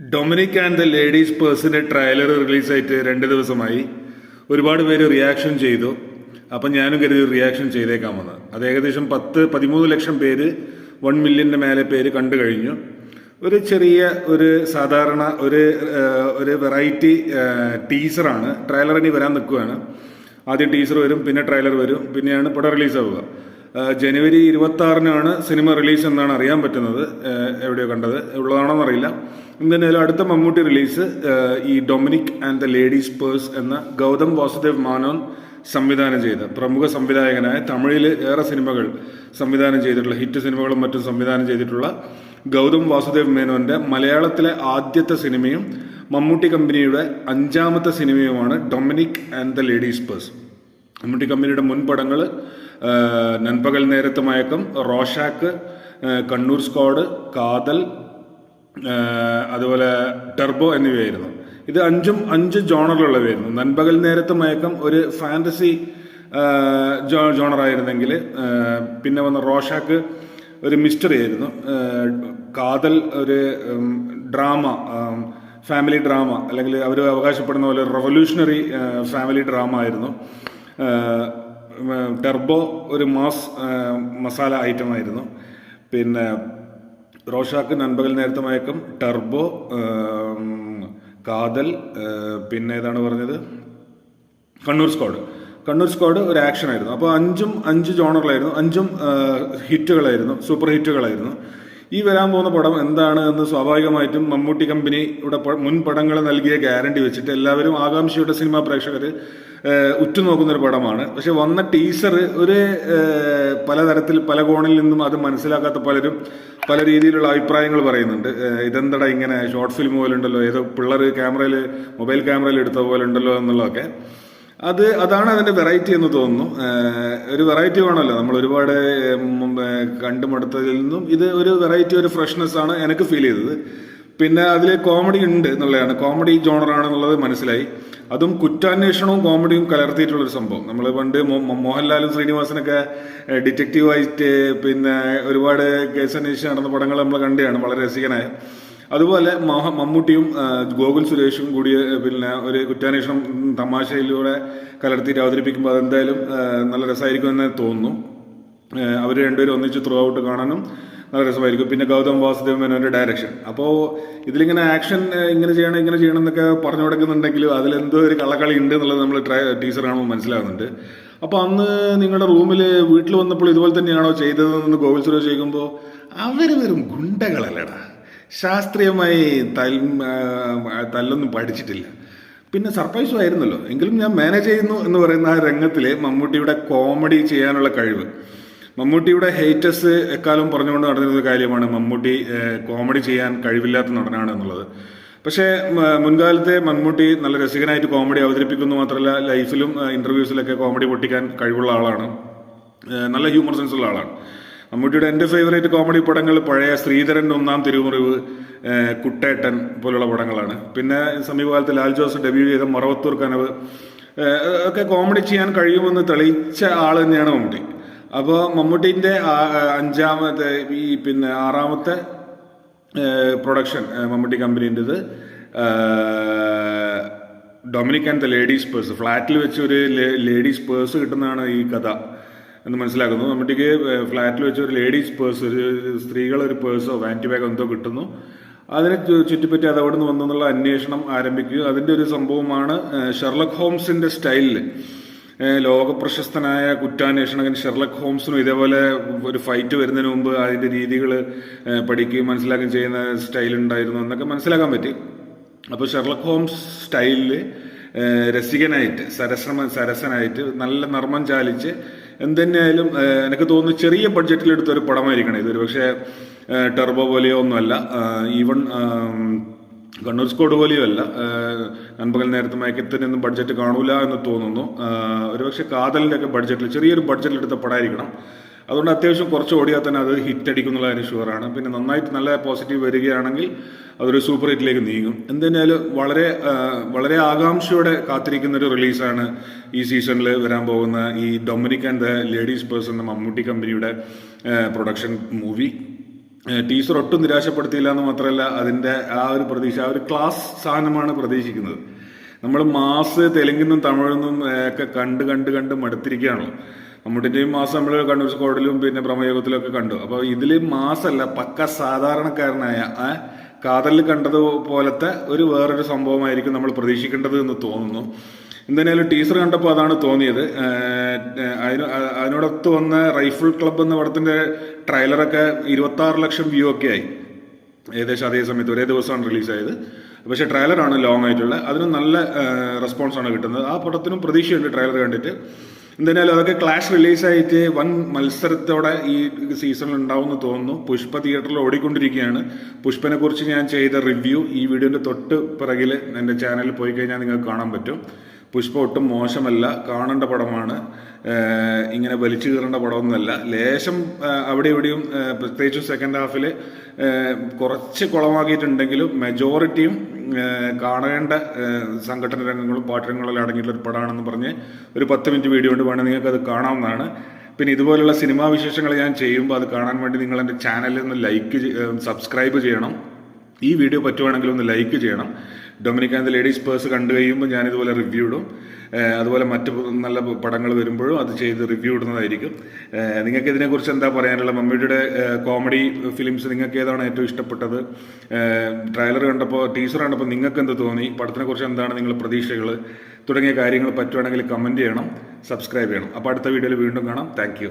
Dominic and the ladies പേഴ്സിന്റെ trailer റിലീസായിട്ട് 2 ദിവസമായി. ഒരുപാട് പേര് റിയാക്ഷൻ ചെയ്തു. അപ്പം ഞാനും കരുതി റിയാക്ഷൻ ചെയ്തേക്കാമെന്ന്. അത് ഏകദേശം 13 ലക്ഷം പേര് 1 മില്യൻ്റെ മേലെ പേര് കണ്ടു കഴിഞ്ഞു. ഒരു ചെറിയ സാധാരണ ഒരു വെറൈറ്റി ടീസറാണ്. ട്രailer ഇനി വരാൻ നിൽക്കുകയാണ്. ആദ്യം ടീസർ വരും, പിന്നെ ട്രailer വരും, പിന്നെയാണ് പടം റിലീസാവുക. ജനുവരി 26-നാണ് സിനിമ റിലീസ് എന്നാണ് അറിയാൻ പറ്റുന്നത്. എവിടെയോ കണ്ടത് ഉള്ളതാണോന്ന് അറിയില്ല. എന്തായാലും അടുത്ത മമ്മൂട്ടി റിലീസ് ഈ Dominic and the ladies purse എന്ന ഗൗതം വാസുദേവ് മേനോൻ സംവിധാനം ചെയ്ത പ്രമുഖ സംവിധായകനായ തമിഴിൽ ഏറെ സിനിമകൾ സംവിധാനം ചെയ്തിട്ടുള്ള ഹിറ്റ് സിനിമകളും മറ്റും സംവിധാനം ചെയ്തിട്ടുള്ള ഗൗതം വാസുദേവ് മേനോന്റെ മലയാളത്തിലെ ആദ്യത്തെ സിനിമയും മമ്മൂട്ടി കമ്പനിയുടെ 5ാമത്തെ സിനിമയുമാണ് Dominic and the ladies purse. Mammootty കമ്പനിയുടെ മുൻ പടങ്ങൾ നൻപകൽ നേരത്ത് മയക്കം, റോഷാക്ക്, കണ്ണൂർ സ്ക്വാഡ്, കാതൽ, അതുപോലെ ടെർബോ എന്നിവയായിരുന്നു. ഇത് 5 ജോണറിലുള്ളവയായിരുന്നു. നൻപകൽ നേരത്ത് മയക്കം ഒരു ഫാന്റസി ജോണറായിരുന്നെങ്കിൽ പിന്നെ വന്ന റോഷാക്ക് ഒരു മിസ്റ്ററി ആയിരുന്നു. കാതൽ ഒരു ഡ്രാമ, ഫാമിലി ഡ്രാമ, അല്ലെങ്കിൽ അവർ അവകാശപ്പെടുന്ന പോലെ റവല്യൂഷണറി ഫാമിലി ഡ്രാമ ആയിരുന്നു. ടെർബോ ഒരു മാസ് മസാല ഐറ്റം ആയിരുന്നു. പിന്നെ റോഷാക്ക് നൻപകൽ നേരത്തെ മയക്കം, ടെർബോ, കാതൽ, പിന്നെ ഏതാണ് പറഞ്ഞത്, കണ്ണൂർ സ്ക്വാഡ് ഒരു ആക്ഷൻ ആയിരുന്നു. അപ്പോൾ 5 ജോണറിലായിരുന്നു. 5 ഹിറ്റുകളായിരുന്നു, സൂപ്പർ ഹിറ്റുകളായിരുന്നു. ഈ വരാൻ പോകുന്ന പടം എന്താണ് എന്ന് സ്വാഭാവികമായിട്ടും മമ്മൂട്ടി കമ്പനിയുടെ മുൻ പടങ്ങൾ നൽകിയ ഗ്യാരണ്ടി വെച്ചിട്ട് എല്ലാവരും ആകാംക്ഷയുടെ സിനിമാ പ്രേക്ഷകർ ഉറ്റുനോക്കുന്നൊരു പടമാണ്. പക്ഷെ വന്ന ടീസർ പലതരത്തിൽ പല കോണിൽ നിന്നും അത് മനസ്സിലാക്കാത്ത പലരും പല രീതിയിലുള്ള അഭിപ്രായങ്ങൾ പറയുന്നുണ്ട്. ഇതെന്തടാ ഇങ്ങനെ ഷോർട്ട് ഫിലിം പോലെ ഉണ്ടല്ലോ, ഏതോ പിള്ളേർ മൊബൈൽ ക്യാമറയിൽ എടുത്ത പോലെ ഉണ്ടല്ലോ എന്നുള്ളതൊക്കെ. അതാണ് അതിൻ്റെ വെറൈറ്റി എന്ന് തോന്നുന്നു. ഒരു വെറൈറ്റി വേണമല്ലോ, നമ്മൾ ഒരുപാട് കണ്ടുമടുത്തതിൽ നിന്നും ഇത് ഒരു വെറൈറ്റി, ഒരു ഫ്രഷ്നെസ് ആണ് എനിക്ക് ഫീൽ ചെയ്തത്. പിന്നെ അതിൽ കോമഡി ഉണ്ട് എന്നുള്ളതാണ്, കോമഡി ജോണറാണെന്നുള്ളത് മനസ്സിലായി. അതും കുറ്റാന്വേഷണവും കോമഡിയും കലർത്തിയിട്ടുള്ളൊരു സംഭവം. നമ്മൾ പണ്ട് മോഹൻലാലും ശ്രീനിവാസനൊക്കെ ഡിറ്റക്റ്റീവായിട്ട് പിന്നെ ഒരുപാട് കേസന്വേഷിച്ച് നടന്ന പടങ്ങൾ നമ്മൾ കണ്ടാണ്, വളരെ രസികനായ. അതുപോലെ മമ്മൂട്ടിയും ഗോകുൽ സുരേഷും കൂടി പിന്നെ ഒരു കുറ്റാന്വേഷണം തമാശയിലൂടെ കലർത്തിയിട്ട് അവതരിപ്പിക്കുമ്പോൾ അതെന്തായാലും നല്ല രസമായിരിക്കുമെന്ന് തോന്നുന്നു. അവർ രണ്ടുപേരും ഒന്നിച്ച് ത്രൂ ഔട്ട് കാണാനും നല്ല രസമായിരിക്കും. പിന്നെ ഗൗതം വാസുദേവ് മേനോന്റെ ഡയറക്ഷൻ. അപ്പോൾ ഇതിലിങ്ങനെ ആക്ഷൻ ഇങ്ങനെ ചെയ്യണം എന്നൊക്കെ പറഞ്ഞു കൊടുക്കുന്നുണ്ടെങ്കിലും അതിലെന്തോ ഒരു കള്ളക്കളി ഉണ്ട് എന്നുള്ളത് നമ്മൾ ടീസർ കാണുമ്പോൾ മനസ്സിലാകുന്നുണ്ട്. അപ്പോൾ അന്ന് നിങ്ങളുടെ വീട്ടിൽ വന്നപ്പോൾ ഇതുപോലെ തന്നെയാണോ ചെയ്തതെന്ന് ഗോകുൽ സുരേഷ് ചോദിക്കുമ്പോൾ അവർ വെറും ഗുണ്ടകളല്ലടാ, ശാസ്ത്രീയമായി തല്ലൊന്നും പഠിച്ചിട്ടില്ല. പിന്നെ സർപ്രൈസും ആയിരുന്നല്ലോ. എങ്കിലും ഞാൻ മാനേജ് ചെയ്യുന്നു എന്ന് പറയുന്ന ആ രംഗത്തിലെ മമ്മൂട്ടിയുടെ കോമഡി ചെയ്യാനുള്ള കഴിവ്, മമ്മൂട്ടിയുടെ ഹേറ്റേഴ്സ് എക്കാലം പറഞ്ഞുകൊണ്ട് നടന്നിരുന്ന കാര്യമാണ് മമ്മൂട്ടി കോമഡി ചെയ്യാൻ കഴിവില്ലാത്ത നടനാണ് എന്നുള്ളത്. പക്ഷേ മുൻകാലത്തെ മമ്മൂട്ടി നല്ല രസികനായിട്ട് കോമഡി അവതരിപ്പിക്കുന്നു മാത്രമല്ല, ലൈഫിലും ഇന്റർവ്യൂസിലൊക്കെ കോമഡി പൊട്ടിക്കാൻ കഴിവുള്ള ആളാണ്, നല്ല ഹ്യൂമർ സെൻസ് ഉള്ള ആളാണ്. മമ്മൂട്ടിയുടെ എൻ്റെ ഫേവറേറ്റ് കോമഡി പടങ്ങൾ പഴയ ശ്രീധരൻ്റെ 1-ാം തിരുമുറിവ്, കുട്ടേട്ടൻ പോലുള്ള പടങ്ങളാണ്. പിന്നെ സമീപകാലത്ത് ലാൽ ജോസ് ഡെബ്യൂ ചെയ്ത മറവത്തൂർ കനവ് ഒക്കെ കോമഡി ചെയ്യാൻ കഴിയുമെന്ന് തെളിയിച്ച ആൾ തന്നെയാണ് മമ്മൂട്ടി. അപ്പോൾ മമ്മൂട്ടീൻ്റെ 6ാമത്തെ പ്രൊഡക്ഷൻ മമ്മൂട്ടി കമ്പനീൻ്റെത് Dominic and the ladies purse. ഫ്ലാറ്റിൽ വെച്ച് ഒരു ലേഡീസ് പേഴ്സ് കിട്ടുന്നതാണ് ഈ കഥ എന്ന് മനസ്സിലാക്കുന്നു. മമ്മൂട്ടിക്ക് ഫ്ലാറ്റിൽ വെച്ച് ഒരു ലേഡീസ് പേഴ്സ്, ഒരു സ്ത്രീകളൊരു പേഴ്സോ വാനിറ്റി ബാഗോ എന്തോ കിട്ടുന്നു. അതിനെ ചുറ്റിപ്പറ്റി അത് അവിടെ നിന്ന് വന്നെന്നുള്ള അന്വേഷണം ആരംഭിക്കുക. അതിൻ്റെ ഒരു സംഭവമാണ് ഷെർലക് ഹോംസിൻ്റെ സ്റ്റൈലിൽ. ലോകപ്രശസ്തനായ കുറ്റാന്വേഷണകൻ ഷെർലക് ഹോംസിനും ഇതേപോലെ ഒരു ഫൈറ്റ് വരുന്നതിന് മുമ്പ് അതിൻ്റെ രീതികൾ പഠിക്കുകയും മനസ്സിലാക്കുകയും ചെയ്യുന്ന സ്റ്റൈലുണ്ടായിരുന്നു എന്നൊക്കെ മനസ്സിലാക്കാൻ പറ്റി. അപ്പോൾ ഷെർലക് ഹോംസ് സ്റ്റൈലിൽ രസികനായിട്ട് സരസനായിട്ട് നല്ല നർമ്മം ചാലിച്ച് എന്തുതന്നെയായാലും എനിക്ക് തോന്നുന്നു ചെറിയ ബഡ്ജറ്റിലെടുത്ത ഒരു പടമായിരിക്കണം ഇതൊരു. പക്ഷേ ടെർബോ പോലെയോ ഒന്നുമല്ല, ഈവൺ കണ്ണൂർ സ്ക്വാഡ് പോലെയോ അല്ല. നൻപകൽ നേരത്തെ മയക്കത്തിനൊന്നും ബഡ്ജറ്റ് കാണൂല എന്ന് തോന്നുന്നു. ഒരുപക്ഷെ കാതലിൻ്റെ ഒക്കെ ചെറിയൊരു ബഡ്ജറ്റിലെടുത്ത പടമായിരിക്കണം. അതുകൊണ്ട് അത്യാവശ്യം കുറച്ച് ഓടിയാൽ തന്നെ അത് ഹിറ്റ് അടിക്കുന്നുള്ള കാര്യം ഷുവറാണ്. പിന്നെ നന്നായിട്ട് നല്ല പോസിറ്റീവ് വരികയാണെങ്കിൽ അതൊരു സൂപ്പർ ഹിറ്റിലേക്ക് നീങ്ങും. എന്തായാലും വളരെ ആകാംക്ഷയോടെ കാത്തിരിക്കുന്നൊരു റിലീസാണ് ഈ സീസണിൽ വരാൻ പോകുന്ന ഈ Dominic and the ladies purse എന്ന മമ്മൂട്ടി കമ്പനിയുടെ പ്രൊഡക്ഷൻ മൂവി. ടീച്ചർ ഒട്ടും നിരാശപ്പെടുത്തിയില്ല എന്ന് മാത്രമല്ല അതിൻ്റെ ആ ഒരു പ്രതീക്ഷ ആ ഒരു ക്ലാസ് സാധനമാണ് പ്രതീക്ഷിക്കുന്നത്. നമ്മൾ മാസ് തെലുങ്കിലും തമിഴൊന്നും ഒക്കെ കണ്ട് കണ്ട് കണ്ട് മടുത്തിരിക്കുകയാണല്ലോ. മമ്മൂട്ടിൻ്റെയും മാസം നമ്മൾ കണ്ണൂർ സ്ക്വാഡിലും പിന്നെ ബ്രഹ്മയുഗത്തിലും ഒക്കെ കണ്ടു. അപ്പോൾ ഇതിൽ മാസല്ല, പക്ക സാധാരണക്കാരനായ കാതലിൽ കണ്ടതുപോലത്തെ ഒരു വേറൊരു സംഭവമായിരിക്കും നമ്മൾ പ്രതീക്ഷിക്കേണ്ടത് എന്ന് തോന്നുന്നു. എന്തായാലും ടീച്ചർ കണ്ടപ്പോൾ അതാണ് തോന്നിയത്. അതിനോടൊത്ത് വന്ന റൈഫിൾ ക്ലബ്ബ് എന്ന പടത്തിന്റെ ട്രെയിലറൊക്കെ 26 ലക്ഷം വ്യൂ ഒക്കെ ആയി ഏകദേശം അതേ സമയത്ത്, ഒരേ ദിവസമാണ് റിലീസായത്. പക്ഷേ ട്രെയിലറാണ് ലോങ് ആയിട്ടുള്ള, അതിന് നല്ല റെസ്പോൺസാണ് കിട്ടുന്നത്. ആ പടത്തിനും പ്രതീക്ഷയുണ്ട് ട്രെയിലർ കണ്ടിട്ട്. എന്തായാലും അതൊക്കെ ക്ലാഷ് റിലീസായിട്ട് വൻ മത്സരത്തോടെ ഈ സീസണിൽ ഉണ്ടാവുമെന്ന് തോന്നുന്നു. പുഷ്പ തിയേറ്ററിൽ ഓടിക്കൊണ്ടിരിക്കുകയാണ്. പുഷ്പനെ കുറിച്ച് ഞാൻ ചെയ്ത റിവ്യൂ ഈ വീഡിയോന്റെ തൊട്ട് പിറകിൽ എൻ്റെ ചാനലിൽ പോയി കഴിഞ്ഞാൽ നിങ്ങൾക്ക് കാണാൻ പറ്റും. പുഷ്പ ഒട്ടും മോശമല്ല, കാണേണ്ട പടമാണ്. ഇങ്ങനെ വലിച്ചു കീറേണ്ട പടമൊന്നുമല്ല. ലേശം അവിടെ ഇവിടെയും പ്രത്യേകിച്ചും സെക്കൻഡ് ഹാഫിൽ കുറച്ച് കുളമാക്കിയിട്ടുണ്ടെങ്കിലും മെജോറിറ്റിയും കാണേണ്ട സംഘടന രംഗങ്ങളും പാട്ടുരംഗങ്ങളും അടങ്ങിയിട്ടുള്ള ഒരു പടമാണെന്ന് പറഞ്ഞ് ഒരു 10 മിനിറ്റ് വീഡിയോ കൊണ്ട് വേണമെങ്കിൽ നിങ്ങൾക്ക് അത് കാണാവുന്നതാണ്. പിന്നെ ഇതുപോലുള്ള സിനിമാ വിശേഷങ്ങൾ ഞാൻ ചെയ്യുമ്പോൾ അത് കാണാൻ വേണ്ടി നിങ്ങൾ എൻ്റെ ചാനലിൽ ഒന്ന് സബ്സ്ക്രൈബ് ചെയ്യണം. ഈ വീഡിയോ പറ്റുവാണെങ്കിൽ ഒന്ന് ലൈക്ക് ചെയ്യണം. Dominic and the ladies purse കണ്ടു കഴിയുമ്പോൾ ഞാനിതുപോലെ റിവ്യൂ ഇടും. അതുപോലെ മറ്റ് നല്ല പടങ്ങൾ വരുമ്പോഴും അത് ചെയ്ത് റിവ്യൂ ഇടുന്നതായിരിക്കും. നിങ്ങൾക്ക് ഇതിനെക്കുറിച്ച് എന്താ പറയാനുള്ള? മമ്മൂട്ടിയുടെ കോമഡി ഫിലിംസ് നിങ്ങൾക്ക് ഏതാണ് ഏറ്റവും ഇഷ്ടപ്പെട്ടത്? ട്രെയിലർ കണ്ടപ്പോൾ, ടീസർ കണ്ടപ്പോൾ നിങ്ങൾക്ക് എന്ത് തോന്നി? പടത്തിനെ കുറിച്ച് എന്താണ് നിങ്ങളുടെ പ്രതീക്ഷകൾ? തുടങ്ങിയ കാര്യങ്ങൾ പറ്റുവാണെങ്കിൽ കമൻറ്റ് ചെയ്യണം, സബ്സ്ക്രൈബ് ചെയ്യണം. അപ്പോൾ അടുത്ത വീഡിയോയിൽ വീണ്ടും കാണാം. താങ്ക്